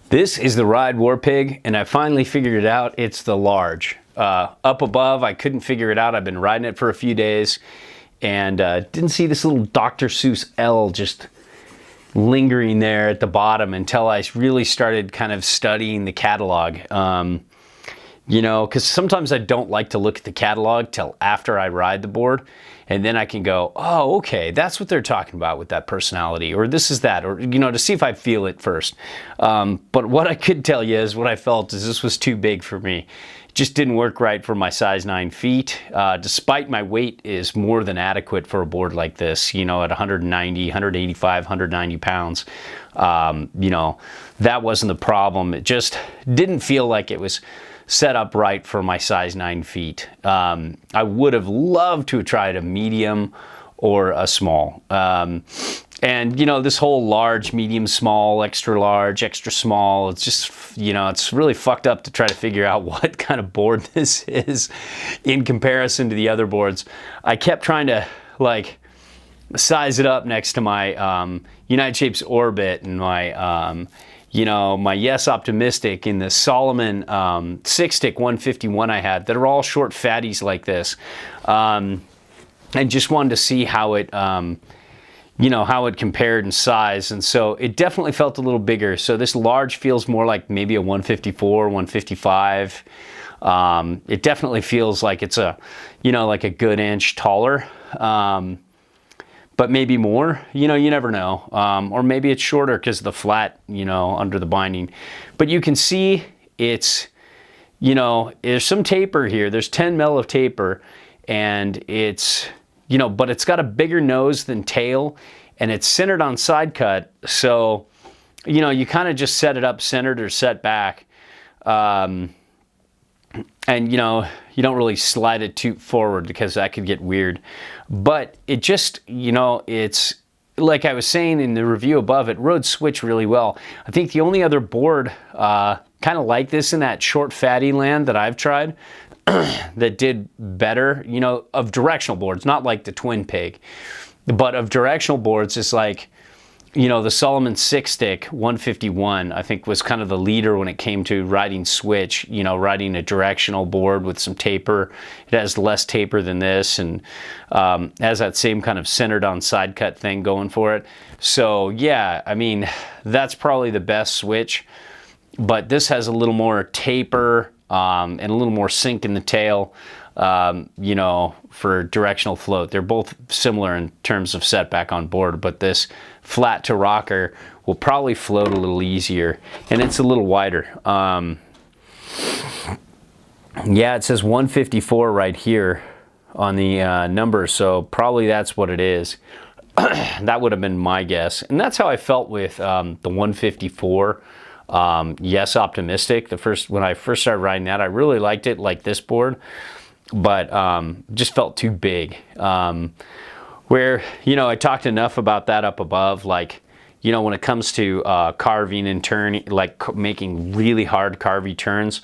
This is the Ride War Pig, and I finally figured it out. It's the large. Up above, I couldn't figure it out. I've been riding it for a few days, and didn't see this little Dr. Seuss L just lingering there at the bottom until I really started kind of studying the catalog. You know, because sometimes I don't like to look at the catalog till after I ride the board, and then I can go, oh, okay, that's what they're talking about with that personality, or this is that, or, you know, to see if I feel it first. But what I could tell you is what I felt is this was too big for me. It just didn't work right for my size 9 feet. Despite my weight is more than adequate for a board like this, you know, at 190, 185, 190 pounds. You know, that wasn't the problem. It just didn't feel like it was set up right for my size 9 feet. I would have loved to have tried a medium or a small. And you know, this whole large, medium, small, extra large, extra small, it's just, you know, it's really fucked up to try to figure out what kind of board this is in comparison to the other boards. I kept trying to like size it up next to my United Shapes Orbit and my you know, my Yes Optimistic in the Salomon 6-stick 151 I had, that are all short fatties like this. And just wanted to see how it, you know, how it compared in size. And so it definitely felt a little bigger. So this large feels more like maybe a 154, 155. It definitely feels like it's a, you know, like a good inch taller. But maybe more, you know, you never know. Or maybe it's shorter because of the flat, you know, under the binding. But you can see it's, you know, there's some taper here. There's 10 mil of taper, and it's, you know, but it's got a bigger nose than tail, and it's centered on side cut. So, you know, you kind of just set it up centered or set back. And, you know, you don't really slide it too forward because that could get weird. But it just, you know, it's like I was saying in the review above, it rode switch really well. I think the only other board kind of like this in that short fatty land that I've tried that did better, you know, of directional boards, not like the Twin Pig, but of directional boards is like, you know, the Salomon 6-stick 151, I think, was kind of the leader when it came to riding switch, you know, riding a directional board with some taper. It has less taper than this, and has that same kind of centered on side cut thing going for it. So yeah, I mean, that's probably the best switch, but this has a little more taper and a little more sink in the tail. You know, for directional float. They're both similar in terms of setback on board, but this flat to rocker will probably float a little easier, and it's a little wider. Yeah, it says 154 right here on the number, so probably that's what it is. That would have been my guess, and that's how I felt with the 154. Yes Optimistic. When I first started riding that, I really liked it, like this board, but just felt too big. Where, you know, I talked enough about that up above, like, you know, when it comes to carving and turning, like making really hard carvy turns,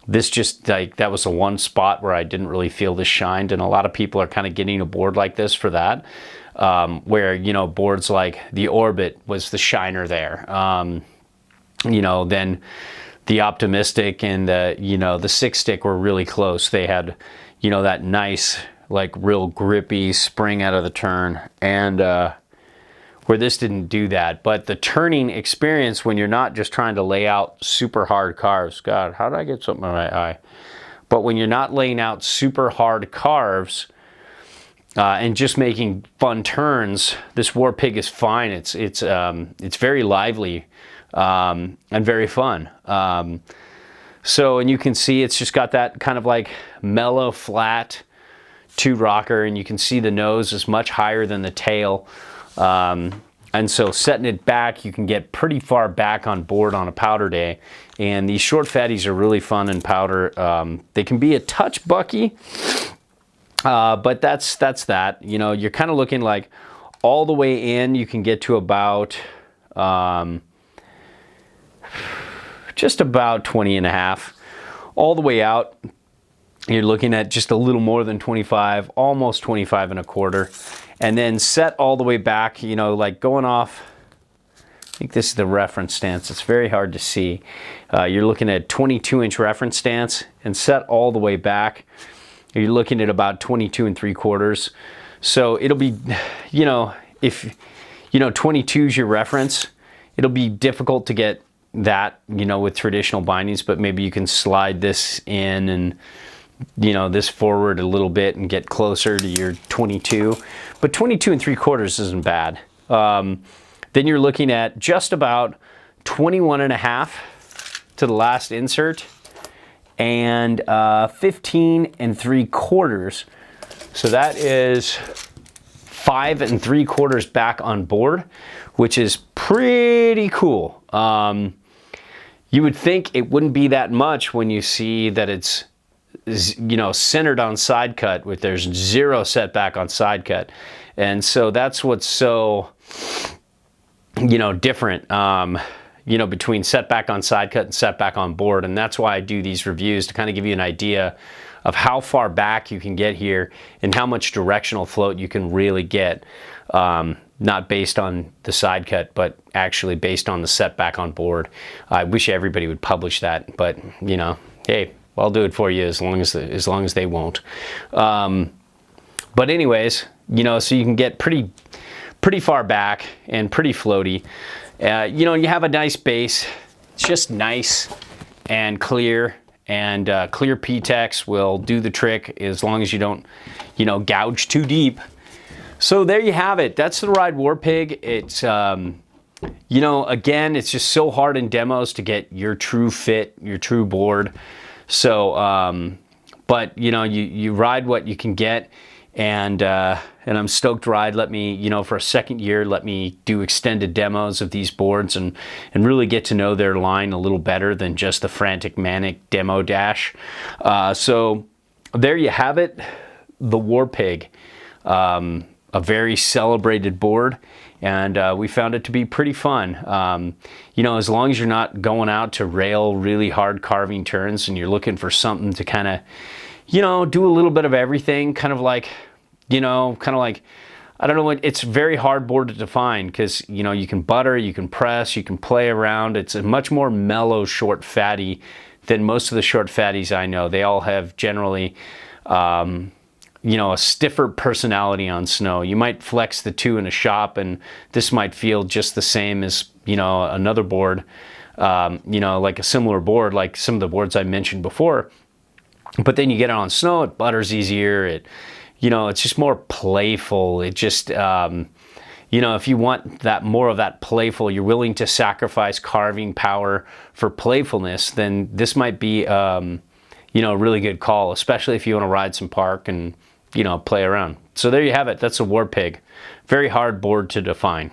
this just, like, that was the one spot where I didn't really feel this shined, and a lot of people are kind of getting a board like this for that, where, you know, boards like the Orbit was the shiner there. You know, then the Optimistic and the, you know, the 6-stick were really close. They had, you know, that nice, like, real grippy spring out of the turn, and where this didn't do that. But the turning experience, when you're not just trying to lay out super hard carves, God, how did I get something in my eye? But when you're not laying out super hard carves and just making fun turns, this War Pig is fine. It's very lively. And very fun. So, and you can see it's just got that kind of like mellow, flat 2-rocker, and you can see the nose is much higher than the tail. And so setting it back, you can get pretty far back on board on a powder day. And these short fatties are really fun in powder. They can be a touch bucky, but that's that. You know, you're kind of looking like all the way in, you can get to about, just about 20 and a half. All the way out, you're looking at just a little more than 25, almost 25 and a quarter. And then set all the way back, you know, like going off think this is the reference stance. It's very hard to see. You're looking at 22-inch reference stance and set all the way back. You're looking at about 22 3/4. So it'll be, you know, if, you know, 22 is your reference, it'll be difficult to get that, you know, with traditional bindings, but maybe you can slide this in and, you know, this forward a little bit and get closer to your 22. But 22 3/4 isn't bad. Then you're looking at just about 21.5 to the last insert and 15 3/4. So that is 5 3/4 back on board, which is pretty cool. You would think it wouldn't be that much when you see that it's, you know, centered on side cut, with there's 0 setback on side cut. And so that's what's so, you know, different, you know, between setback on side cut and setback on board. And that's why I do these reviews, to kind of give you an idea of how far back you can get here and how much directional float you can really get. Not based on the side cut, but actually based on the setback on board. I wish everybody would publish that, but, you know, hey, I'll do it for you as long as they won't. But anyways, you know, so you can get pretty far back and pretty floaty. You know, you have a nice base. It's just nice and clear, and clear PTEX will do the trick as long as you don't, you know, gouge too deep. So there you have it. That's the Ride Warpig. It's, you know, again, it's just so hard in demos to get your true fit, your true board. So, but, you know, you ride what you can get, and I'm stoked to ride. Let me, you know, for a second year, let me do extended demos of these boards and really get to know their line a little better than just the Frantic Manic demo dash. So there you have it, the Warpig. A very celebrated board, and we found it to be pretty fun. You know, as long as you're not going out to rail really hard carving turns and you're looking for something to kind of, you know, do a little bit of everything, kind of like, you know, I don't know what, it's very hard board to define, because, you know, you can butter, you can press, you can play around. It's a much more mellow short fatty than most of the short fatties I know. They all have generally, you know, a stiffer personality on snow. You might flex the two in a shop, and this might feel just the same as, you know, another board, you know, like a similar board, like some of the boards I mentioned before. But then you get it on snow, it butters easier. It, you know, it's just more playful. It just, you know, if you want that more of that playful, you're willing to sacrifice carving power for playfulness, then this might be, you know, a really good call, especially if you want to ride some park and, you know, play around. So there you have it. That's a Warpig. Very hard board to define.